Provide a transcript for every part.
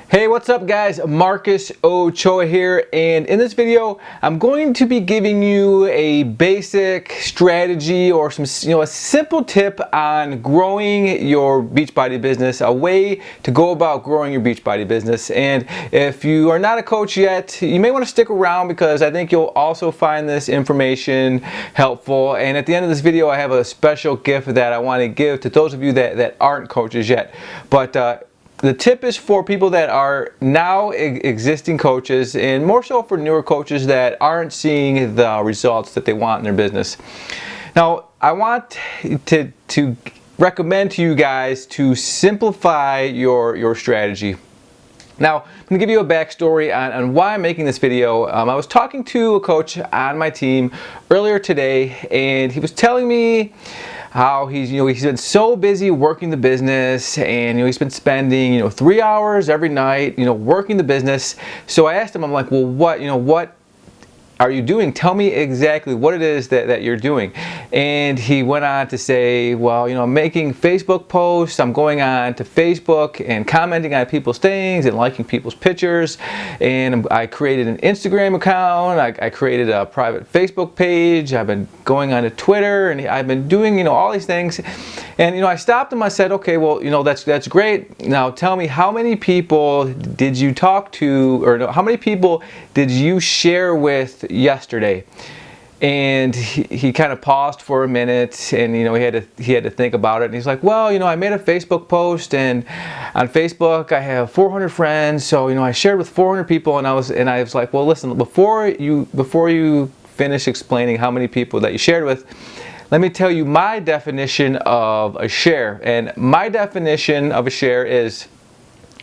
Hey, what's up guys? Marcus Ochoa here, and in this video I'm going to be giving you a basic strategy or a simple tip on growing your Beachbody business, a way to go about growing your Beachbody business. And if you are not a coach yet, you may want to stick around because I think you'll also find this information helpful. And at the end of this video I have a special gift that I want to give to those of you that aren't coaches yet. But the tip is for people that are now existing coaches, and more so for newer coaches that aren't seeing the results that they want in their business. Now, I want to recommend to you guys to simplify your strategy. Now, I'm going to give you a backstory on why I'm making this video. I was talking to a coach on my team earlier today, and he was telling me how he's been so busy working the business, and he's been spending 3 hours every night working the business. So I asked him, I'm like, well, what are you doing? Tell me exactly what it is that you're doing. And he went on to say, well, I'm making Facebook posts, I'm going on to Facebook and commenting on people's things and liking people's pictures, and I created an Instagram account, I created a private Facebook page, I've been going on to Twitter, and I've been doing all these things. And I stopped him, I said, okay, well, that's great. Now tell me, how many people did you talk to, or no, how many people did you share with yesterday? And he kind of paused for a minute, and he had to think about it, and he's like, well, I made a Facebook post, and on Facebook I have 400 friends, so I shared with 400 people, and I was like, well, listen, before you finish explaining how many people that you shared with, let me tell you my definition of a share. And my definition of a share is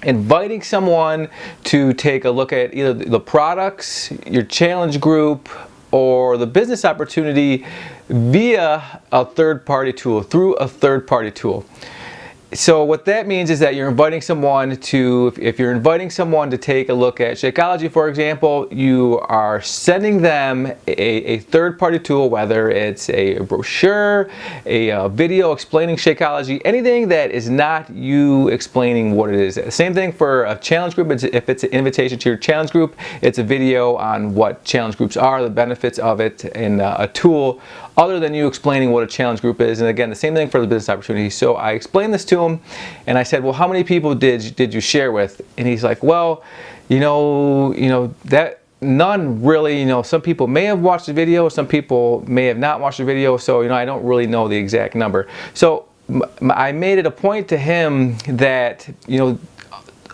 inviting someone to take a look at either the products, your challenge group, or the business opportunity via a third-party tool, through a third-party tool. So what that means is that you're inviting someone to, if you're inviting someone to take a look at Shakeology, for example, you are sending them a third-party tool, whether it's a brochure, a video explaining Shakeology, anything that is not you explaining what it is. Same thing for a challenge group. If it's an invitation to your challenge group, it's a video on what challenge groups are, the benefits of it, and a tool other than you explaining what a challenge group is. And again, the same thing for the business opportunity. So I explained this to him, and I said, well, how many people did you share with? And he's like, well, that none really. Some people may have watched the video, some people may have not watched the video, so I don't really know the exact number. So I made it a point to him that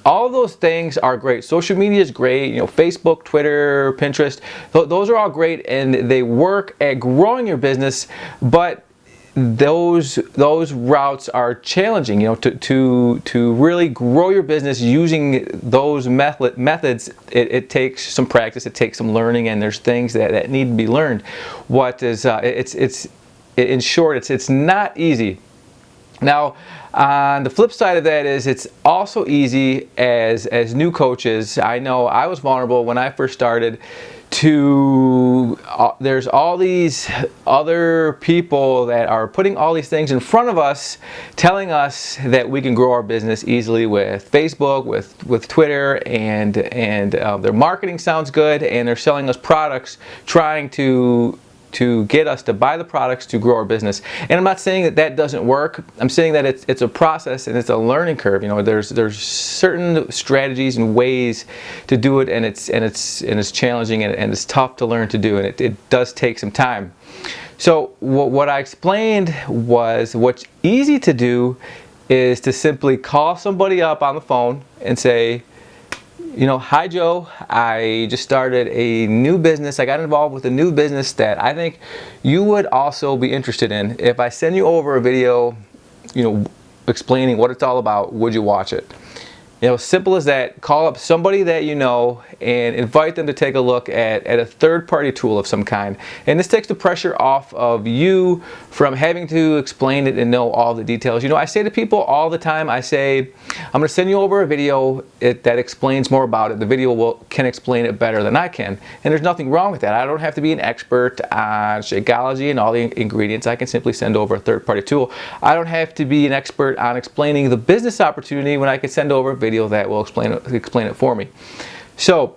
all of those things are great. Social media is great, Facebook, Twitter, Pinterest, those are all great, and they work at growing your business, but those routes are challenging. To really grow your business using those methods, it takes some practice, it takes some learning, and there's things that need to be learned. In short, it's not easy. Now, on the flip side of that is it's also easy as new coaches. I know I was vulnerable when I first started to, there's all these other people that are putting all these things in front of us, telling us that we can grow our business easily with Facebook, with Twitter, and their marketing sounds good, and they're selling us products, trying to get us to buy the products to grow our business. And I'm not saying that doesn't work. I'm saying that it's a process and it's a learning curve. There's certain strategies and ways to do it, and it's challenging, and it's tough to learn to do, and it does take some time. So what I explained was, what's easy to do is to simply call somebody up on the phone and say, hi Joe, I just started a new business. I got involved with a new business that I think you would also be interested in. If I send you over a video, explaining what it's all about, would you watch it? Simple as that. Call up somebody that you know and invite them to take a look at a third-party tool of some kind. And this takes the pressure off of you from having to explain it and know all the details. I say to people all the time, I say, I'm going to send you over a video that explains more about it. The video can explain it better than I can. And there's nothing wrong with that. I don't have to be an expert on Shakeology and all the ingredients. I can simply send over a third-party tool. I don't have to be an expert on explaining the business opportunity when I can send over a video video that will explain it for me. So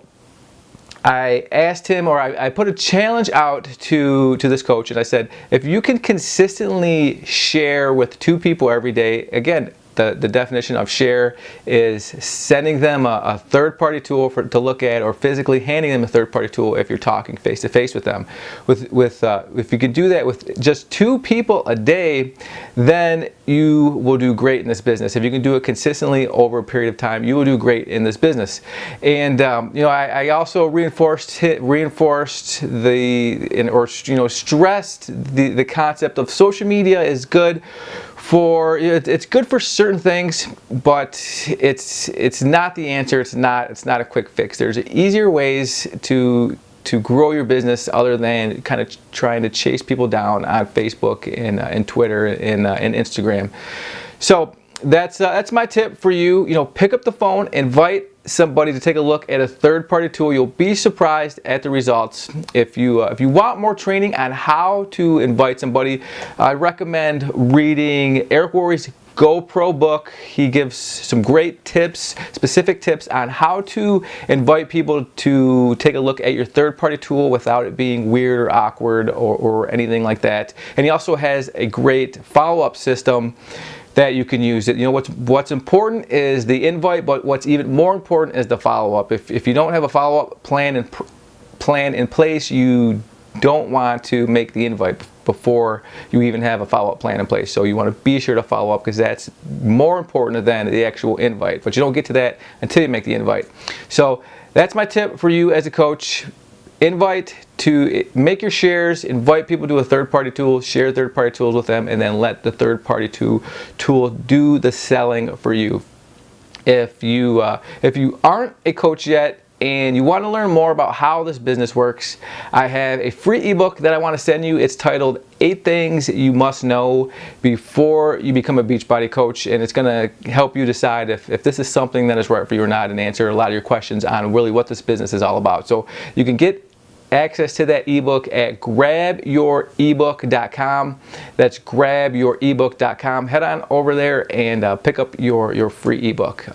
I asked him, or I put a challenge out to this coach, and I said, if you can consistently share with 2 people every day, again, the definition of share is sending them a third-party tool to look at, or physically handing them a third-party tool if you're talking face-to-face with them. If you can do that with just 2 people a day, then you will do great in this business. If you can do it consistently over a period of time, you will do great in this business. And I also stressed the concept of social media is good. It's good for certain things, but it's not the answer. It's not a quick fix. There's easier ways to grow your business other than kind of trying to chase people down on Facebook and Twitter and Instagram. So that's my tip for you. Pick up the phone, invite somebody to take a look at a third-party tool. You'll be surprised at the results. If you want more training on how to invite somebody, I recommend reading Eric Worre's GoPro book. He gives some great tips, specific tips on how to invite people to take a look at your third-party tool without it being weird or awkward or anything like that. And he also has a great follow-up system that you can use. What's important is the invite, but what's even more important is the follow-up. If you don't have a follow-up plan in place, you don't want to make the invite before you even have a follow-up plan in place. So you want to be sure to follow up, because that's more important than the actual invite. But you don't get to that until you make the invite. So that's my tip for you as a coach. Make your shares, invite people to a third-party tool, share third-party tools with them, and then let the third-party tool do the selling for you. If you aren't a coach yet and you want to learn more about how this business works, I have a free ebook that I want to send you. It's titled 8 Things You Must Know Before You Become a Beachbody Coach, and it's going to help you decide if this is something that is right for you or not, and answer a lot of your questions on really what this business is all about. So you can get access to that ebook at grabyourebook.com. That's grabyourebook.com. Head on over there and pick up your free ebook.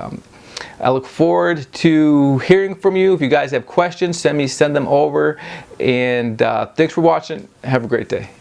I look forward to hearing from you. If you guys have questions, send them over. And thanks for watching. Have a great day.